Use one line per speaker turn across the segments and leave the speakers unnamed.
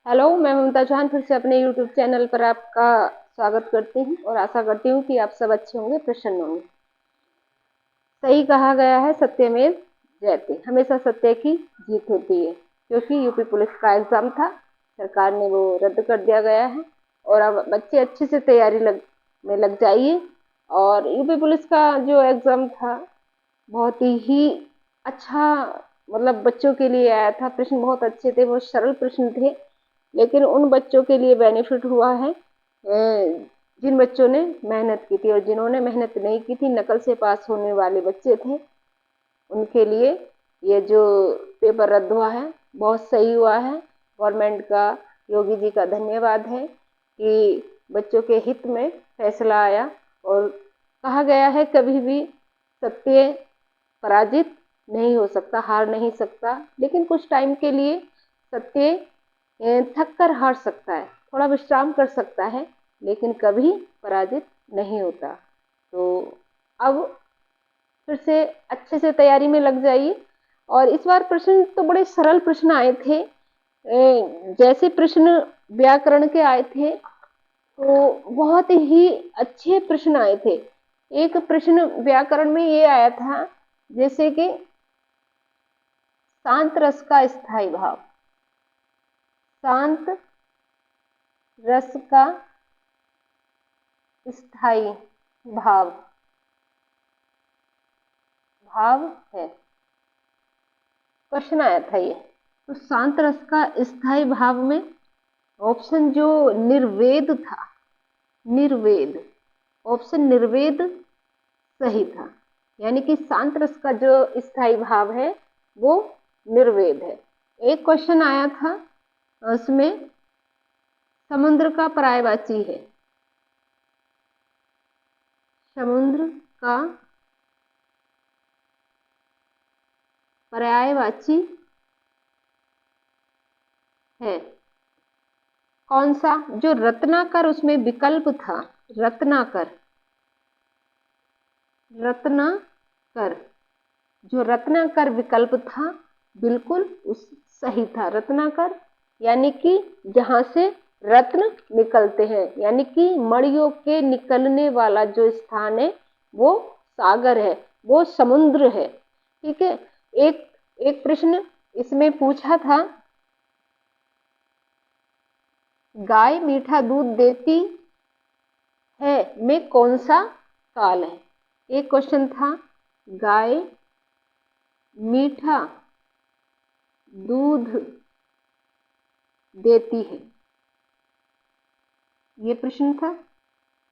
Hello, मैं ममता चौहान फिर से अपने यूट्यूब चैनल पर आपका स्वागत करती हूँ और आशा करती हूँ कि आप सब अच्छे होंगे, प्रसन्न होंगे। सही कहा गया है, सत्यमेव जयते। हमेशा सत्य की जीत होती है। क्योंकि यूपी पुलिस का एग्जाम था, सरकार ने वो रद्द कर दिया गया है और अब बच्चे अच्छे से तैयारी में लग जाइए। और यूपी पुलिस का जो एग्जाम था बहुत ही अच्छा, मतलब बच्चों के लिए आया था। प्रश्न बहुत अच्छे थे, बहुत सरल प्रश्न थे। लेकिन उन बच्चों के लिए बेनिफिट हुआ है जिन बच्चों ने मेहनत की थी, और जिन्होंने मेहनत नहीं की थी, नकल से पास होने वाले बच्चे थे, उनके लिए ये जो पेपर रद्द हुआ है बहुत सही हुआ है। गवर्नमेंट का, योगी जी का धन्यवाद है कि बच्चों के हित में फैसला आया। और कहा गया है कभी भी सत्य पराजित नहीं हो सकता, हार नहीं सकता। लेकिन कुछ टाइम के लिए सत्य थक कर हार सकता है, थोड़ा विश्राम कर सकता है, लेकिन कभी पराजित नहीं होता। तो अब फिर से अच्छे से तैयारी में लग जाइए। और इस बार प्रश्न तो बड़े सरल प्रश्न आए थे। जैसे प्रश्न व्याकरण के आए थे तो बहुत ही अच्छे प्रश्न आए थे। एक प्रश्न व्याकरण में ये आया था, जैसे कि शांत रस का स्थायी भाव। शांत रस का स्थायी भाव भाव है, क्वेश्चन आया था ये। तो शांत रस का स्थायी भाव में ऑप्शन जो निर्वेद था, निर्वेद, ऑप्शन निर्वेद सही था। यानी कि शांत रस का जो स्थायी भाव है वो निर्वेद है। एक क्वेश्चन आया था, उसमें समुद्र का पर्यायवाची है। समुद्र का पर्यायवाची है कौन सा? जो रत्नाकर उसमें विकल्प था, रत्नाकर, रत्नाकर, जो रत्नाकर विकल्प था बिल्कुल उस सही था। रत्नाकर यानी कि जहां से रत्न निकलते हैं, यानी कि मणियों के निकलने वाला जो स्थान है वो सागर है, वो समुद्र है। ठीक है। एक एक प्रश्न इसमें पूछा था, गाय मीठा दूध देती है में कौन सा काल है? एक क्वेश्चन था, गाय मीठा दूध देती है, ये प्रश्न था।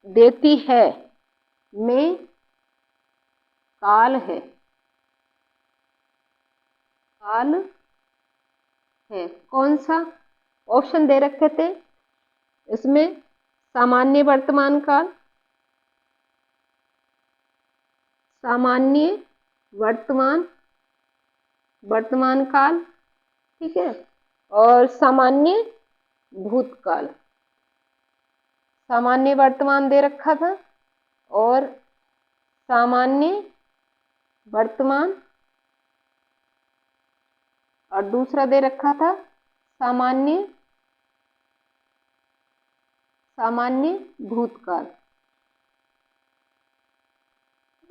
देती है में काल है, काल है कौन सा? ऑप्शन दे रखे थे इसमें, सामान्य वर्तमान काल, सामान्य वर्तमान वर्तमान काल, ठीक है, और सामान्य भूतकाल। सामान्य वर्तमान दे रखा था और सामान्य वर्तमान, और दूसरा दे रखा था सामान्य सामान्य भूतकाल।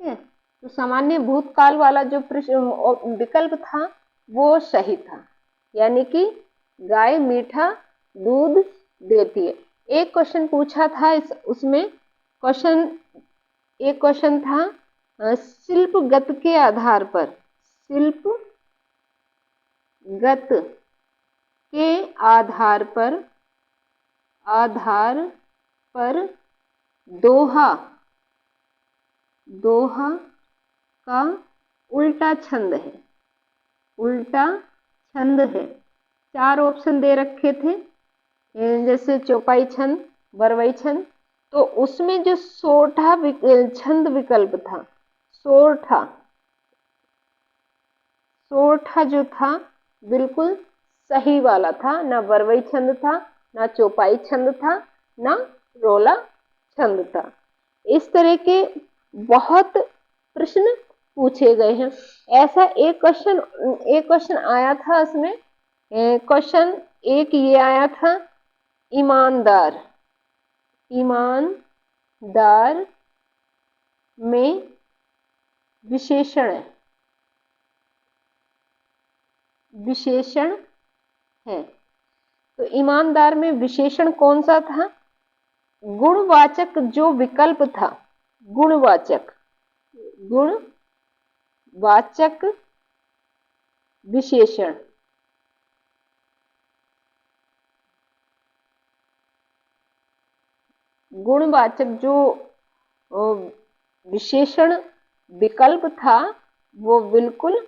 ठीक है। तो सामान्य भूतकाल वाला जो विकल्प था वो सही था, यानी कि गाय मीठा दूध देती है। एक क्वेश्चन पूछा था उसमें क्वेश्चन, एक क्वेश्चन था शिल्प गत के आधार पर, शिल्प गत के आधार पर, आधार पर दोहा, दोहा का उल्टा छंद है, उल्टा छंद है। चार ऑप्शन दे रखे थे, जैसे चौपाई छंद, बरवई छंद। तो उसमें जो सोठा छंद विकल्प था, सोठा, सोठा जो था बिल्कुल सही वाला था। ना बरवई छंद था, ना चौपाई छंद था, ना रोला छंद था। इस तरह के बहुत प्रश्न पूछे गए हैं। ऐसा एक क्वेश्चन आया था इसमें, क्वेश्चन एक ये आया था ईमानदार, ईमानदार में विशेषण है, विशेषण है। तो ईमानदार में विशेषण कौन सा था? गुणवाचक जो विकल्प था, गुणवाचक, गुणवाचक विशेषण, गुणवाचक जो विशेषण विकल्प था वो बिल्कुल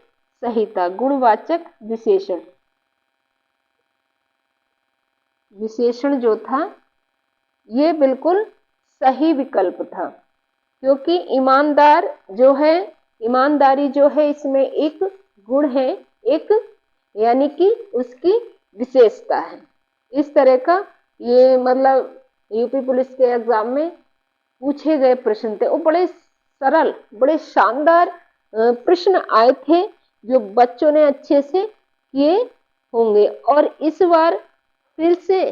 सही था। गुणवाचक विशेषण, विशेषण जो था ये बिल्कुल सही विकल्प था, क्योंकि ईमानदार जो है, ईमानदारी जो है इसमें एक गुण है, एक यानी कि उसकी विशेषता है। इस तरह का ये मतलब यूपी पुलिस के एग्जाम में पूछे गए प्रश्न थे। वो बड़े सरल, बड़े शानदार प्रश्न आए थे जो बच्चों ने अच्छे से किए होंगे। और इस बार फिर से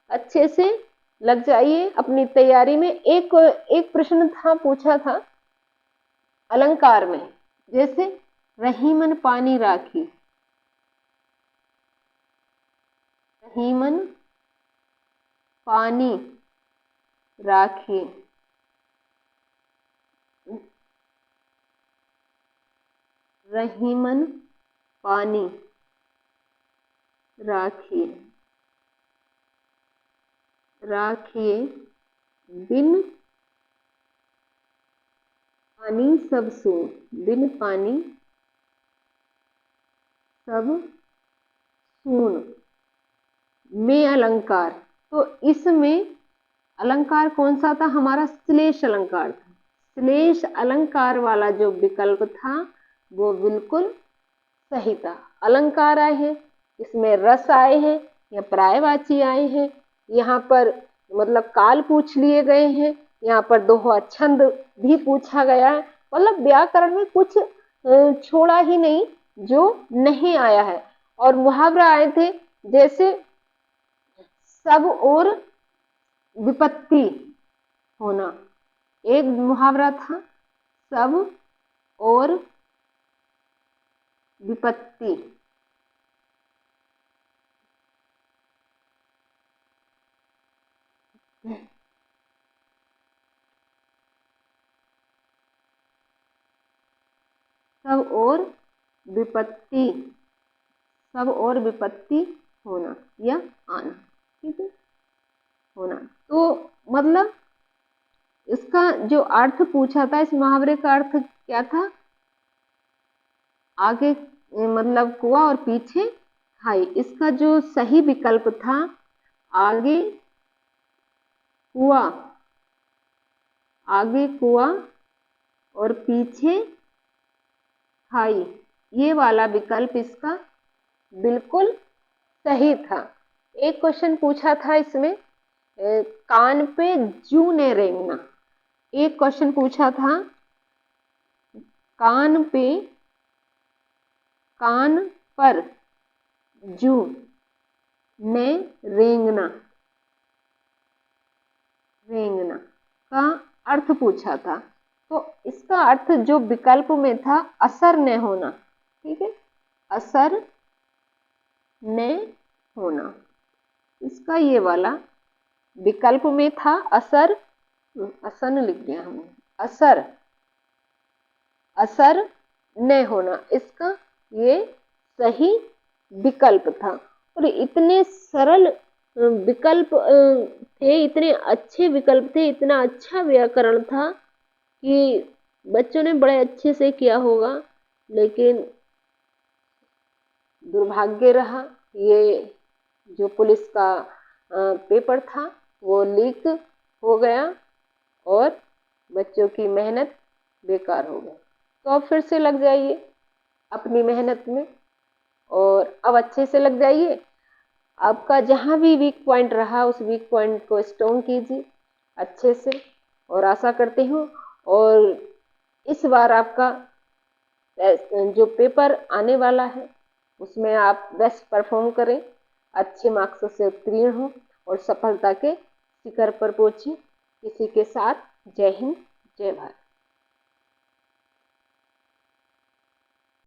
अच्छे से लग जाइए अपनी तैयारी में। एक प्रश्न था, पूछा था अलंकार में, जैसे रहीमन पानी राखी, रहीमन पानी राखी, रहीमन पानी राखिए, राखिए बिन पानी सब सून, बिन पानी सब सून में अलंकार। तो इसमें अलंकार कौन सा था? हमारा श्लेष अलंकार था। श्लेष अलंकार वाला जो विकल्प था वो बिल्कुल सही था। अलंकार आए हैं, इसमें रस आए हैं या पर्यायवाची आए हैं, यहाँ पर मतलब काल पूछ लिए गए हैं, यहाँ पर दोहा छंद भी पूछा गया है। मतलब व्याकरण में कुछ छोड़ा ही नहीं जो नहीं आया है। और मुहावरा आए थे, जैसे सब और विपत्ति होना, एक मुहावरा था सब और विपत्ति। सब और विपत्ति, सब और विपत्ति होना या आना, ठीक है, होना। तो मतलब इसका जो अर्थ पूछा था, इस मुहावरे का अर्थ क्या था? आगे मतलब कुआं और पीछे खाई। इसका जो सही विकल्प था, आगे कुआं, आगे कुआं और पीछे खाई, ये वाला विकल्प इसका बिल्कुल सही था। एक क्वेश्चन पूछा था इसमें, कान पे जू ने रेंगना। एक क्वेश्चन पूछा था कान पे, कान पर जू ने रेंगना, रेंगना का अर्थ पूछा था। तो इसका अर्थ जो विकल्प में था असर न होना, ठीक है, असर न होना, इसका ये वाला विकल्प में था असर, असन लिख दिया हमने, असर, असर न होना, इसका ये सही विकल्प था। और इतने सरल विकल्प थे, इतने अच्छे विकल्प थे, इतना अच्छा व्याकरण था कि बच्चों ने बड़े अच्छे से किया होगा। लेकिन दुर्भाग्य रहा, ये जो पुलिस का पेपर था वो लीक हो गया और बच्चों की मेहनत बेकार हो गई। तो अब फिर से लग जाइए अपनी मेहनत में और अब अच्छे से लग जाइए। आपका जहाँ भी वीक पॉइंट रहा उस वीक पॉइंट को स्ट्रॉन्ग कीजिए अच्छे से। और आशा करती हूँ और इस बार आपका जो पेपर आने वाला है उसमें आप बेस्ट परफॉर्म करें अच्छे मार्क्स से उत्तीर्ण हो और सफलता के शिखर पर पहुंचे। इसी के साथ जय हिंद, जय भारत।